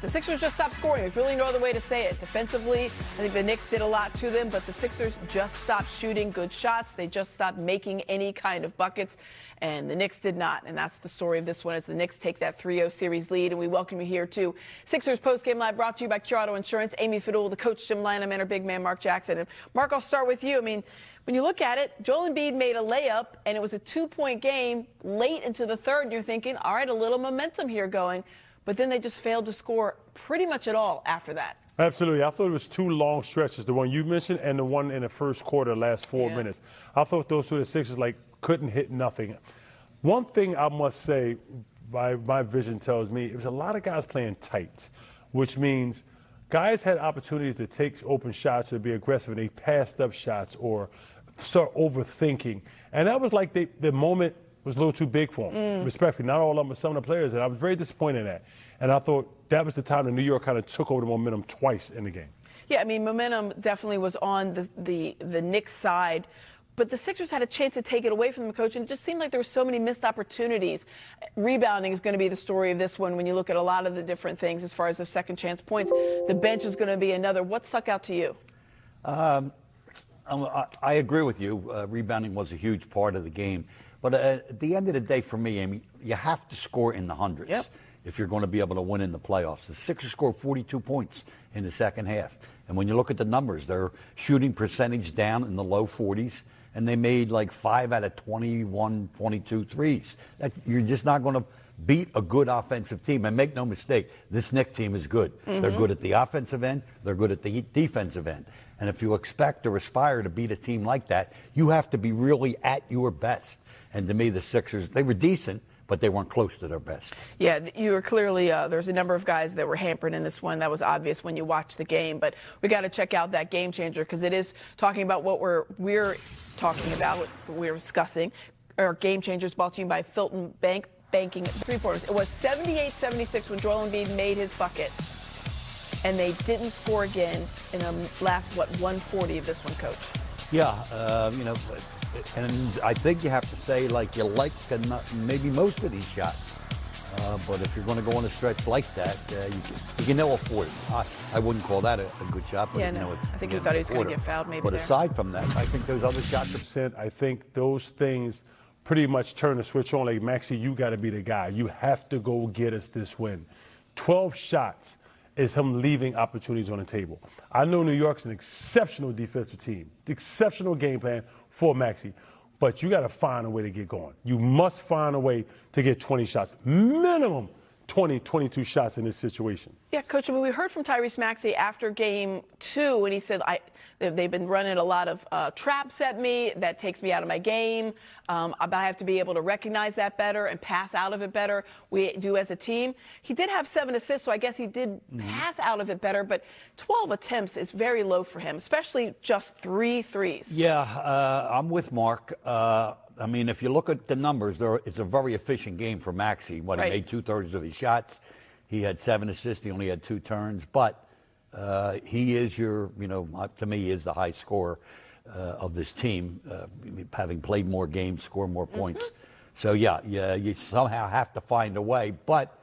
The Sixers just stopped scoring. There's really no other way to say it. Defensively, I think the Knicks did a lot to them, but the Sixers just stopped shooting good shots. They just stopped making any kind of buckets, and the Knicks did not. And that's the story of this one, as the Knicks take that 3-0 series lead. And we welcome you here to Sixers Postgame Live, brought to you by Cure Auto Insurance. Amy Fadul, the coach, Jim Lynam, and our big man, Mark Jackson. And Mark, I'll start with you. I mean, when you look at it, Joel Embiid made a layup, and it was a 2-point game late into the third. And you're thinking, all right, a little momentum here going. But then they just failed to score pretty much at all after that. Absolutely. I thought it was two long stretches, the one you mentioned and the one in the first quarter, last 4 minutes. I thought those two, the Sixers, couldn't hit nothing. One thing I must say, my vision tells me, it was a lot of guys playing tight, which means guys had opportunities to take open shots or be aggressive, and they passed up shots or start overthinking. And that was the moment was a little too big for him, respectfully. Not all of them, but some of the players. And I was very disappointed in that. And I thought that was the time that New York kind of took over the momentum twice in the game. Yeah, I mean, momentum definitely was on the Knicks side. But the Sixers had a chance to take it away from the coach, and it just seemed like there were so many missed opportunities. Rebounding is going to be the story of this one when you look at a lot of the different things as far as the second chance points. The bench is going to be another. What stuck out to you? I agree with you. Rebounding was a huge part of the game. But at the end of the day, for me, Amy, you have to score in the hundreds if you're going to be able to win in the playoffs. The Sixers scored 42 points in the second half. And when you look at the numbers, their shooting percentage down in the low 40s, and they made 5 out of 21, 22 threes. You're just not going to beat a good offensive team. And make no mistake, this Knicks team is good. They're good at the offensive end. They're good at the defensive end. And if you expect or aspire to beat a team like that, you have to be really at your best. And to me, the Sixers, they were decent, but they weren't close to their best. Yeah, you were clearly, there's a number of guys that were hampered in this one. That was obvious when you watched the game. But we got to check out that game changer, because it is talking about what we're talking about, what we're discussing. Our game changers brought to you by Filton Banking three-pointers. It was 78-76 when Joel Embiid made his bucket. And they didn't score again in the last, 140 of this one, Coach. Yeah, and I think you have to say, you like maybe most of these shots. But if you're going to go on a stretch like that, you can never afford it. I wouldn't call that a good shot. But, I think he thought he was going to get fouled maybe. But aside from that, I think those other shots. I think those things pretty much turn the switch on. Maxi, you got to be the guy. You have to go get us this win. 12 shots is him leaving opportunities on the table. I know New York's an exceptional defensive team, exceptional game plan for Maxi, but you got to find a way to get going. You must find a way to get 20 shots, minimum 20, 22 shots in this situation. Yeah, Coach, we heard from Tyrese Maxey after game 2, and he said, they've been running a lot of traps at me. That takes me out of my game. But I have to be able to recognize that better and pass out of it better. We do as a team. He did have 7 assists, so I guess he did pass out of it better. But 12 attempts is very low for him, especially just 3 threes. Yeah, I'm with Mark. I mean, if you look at the numbers, it's a very efficient game for Maxi. He made 2/3 of his shots. He had 7 assists. He only had 2 turns. But he is to me, he is the high scorer of this team, having played more games, scored more points. So, you somehow have to find a way. But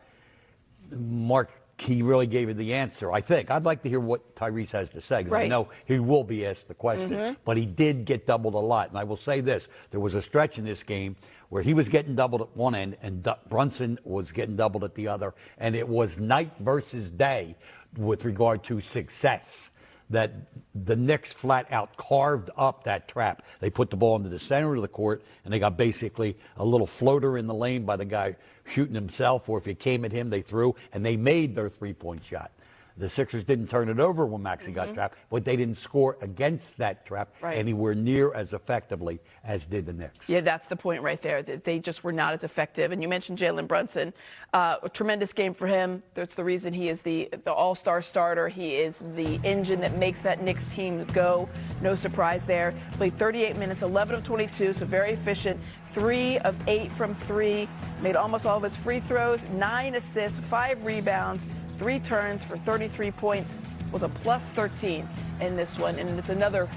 Mark, he really gave you the answer, I think. I'd like to hear what Tyrese has to say, because I know he will be asked the question. But he did get doubled a lot. And I will say this. There was a stretch in this game where he was getting doubled at one end and Brunson was getting doubled at the other. And it was night versus day with regard to success, that the Knicks flat out carved up that trap. They put the ball into the center of the court, and they got basically a little floater in the lane by the guy shooting himself, or if it came at him, they threw, and they made their three-point shot. The Sixers didn't turn it over when Maxi got trapped, but they didn't score against that trap anywhere near as effectively as did the Knicks. Yeah, that's the point right there, that they just were not as effective. And you mentioned Jalen Brunson. A tremendous game for him. That's the reason he is the all-star starter. He is the engine that makes that Knicks team go. No surprise there. Played 38 minutes, 11 of 22, so very efficient. 3 of 8 from 3. Made almost all of his free throws. 9 assists, 5 rebounds. 3 turns for 33 points, was a plus 13 in this one. And it's another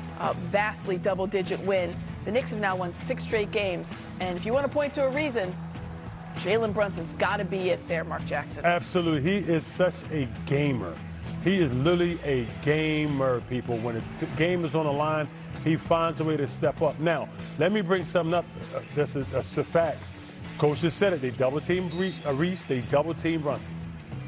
vastly double-digit win. The Knicks have now won 6 straight games. And if you want to point to a reason, Jalen Brunson's got to be it there, Mark Jackson. Absolutely. He is such a gamer. He is literally a gamer, people. When the game is on the line, he finds a way to step up. Now, let me bring something up. That's a facts. Coach just said it. They double-team Reese. They double-team Brunson.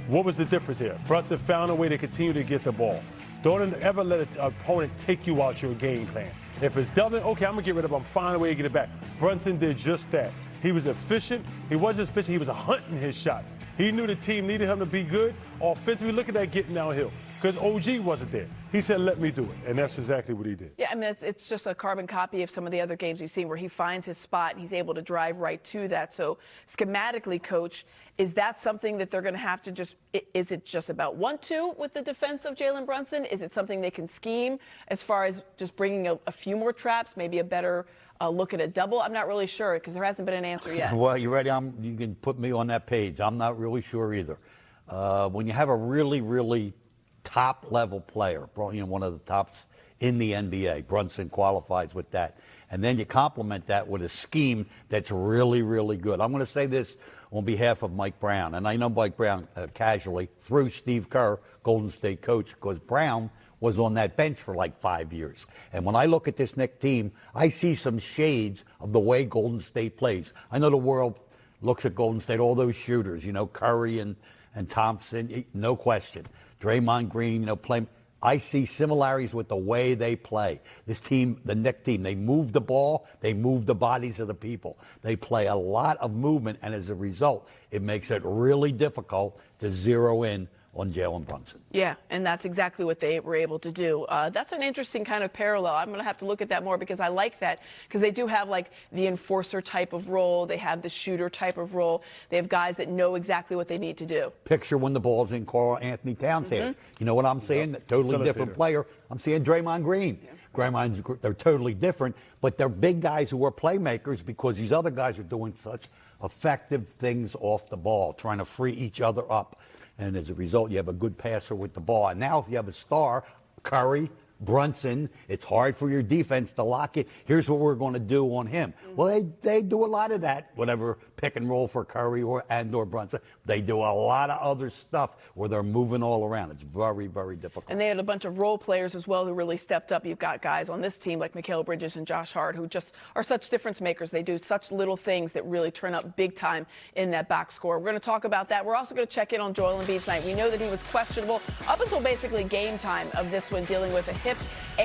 What was the difference here? Brunson found a way to continue to get the ball. Don't ever let an opponent take you out your game plan. If it's doubling, okay, I'm going to get rid of it. I'm find a way to get it back. Brunson did just that. He was efficient. He wasn't just efficient. He was hunting his shots. He knew the team needed him to be good. Offensively, look at that getting downhill. Because OG wasn't there. He said, let me do it. And that's exactly what he did. Yeah, I mean, it's just a carbon copy of some of the other games we've seen where he finds his spot and he's able to drive right to that. So schematically, Coach, is that something that they're going to have to just – is it just about 1-2 with the defense of Jalen Brunson? Is it something they can scheme as far as just bringing a few more traps, maybe a better look at a double? I'm not really sure because there hasn't been an answer yet. Well, you ready? You can put me on that page. I'm not really sure either. When you have a really, really top-level player, one of the tops in the NBA, Brunson qualifies with that, and then you complement that with a scheme that's really, really good. I'm going to say this on behalf of Mike Brown, and I know Mike Brown casually through Steve Kerr, Golden State coach, because Brown was on that bench for like 5 years. And when I look at this Knicks team, I see some shades of the way Golden State plays. I know the world looks at Golden State, all those shooters, Curry and Thompson, no question. Draymond Green, play. I see similarities with the way they play. This team, the Knicks team, they move the ball, they move the bodies of the people. They play a lot of movement, and as a result, it makes it really difficult to zero in on Jalen Brunson. Yeah, and that's exactly what they were able to do. That's an interesting kind of parallel. I'm going to have to look at that more because I like that because they do have like the enforcer type of role. They have the shooter type of role. They have guys that know exactly what they need to do. Picture when the ball's in Karl Anthony Towns' hands. You know what I'm saying? Yep. Totally different player. I'm seeing Draymond Green. Yeah. They're totally different, but they're big guys who are playmakers because these other guys are doing such effective things off the ball, trying to free each other up. And as a result, you have a good passer with the ball. And now if you have a star, Curry, Brunson, it's hard for your defense to lock it. Here's what we're going to do on him. Well, they do a lot of that, whatever pick and roll for Curry or Brunson. They do a lot of other stuff where they're moving all around. It's very, very difficult. And they had a bunch of role players as well who really stepped up. You've got guys on this team like Mikal Bridges and Josh Hart who just are such difference makers. They do such little things that really turn up big time in that box score. We're going to talk about that. We're also going to check in on Joel Embiid tonight. We know that he was questionable up until basically game time of this one, dealing with a hip and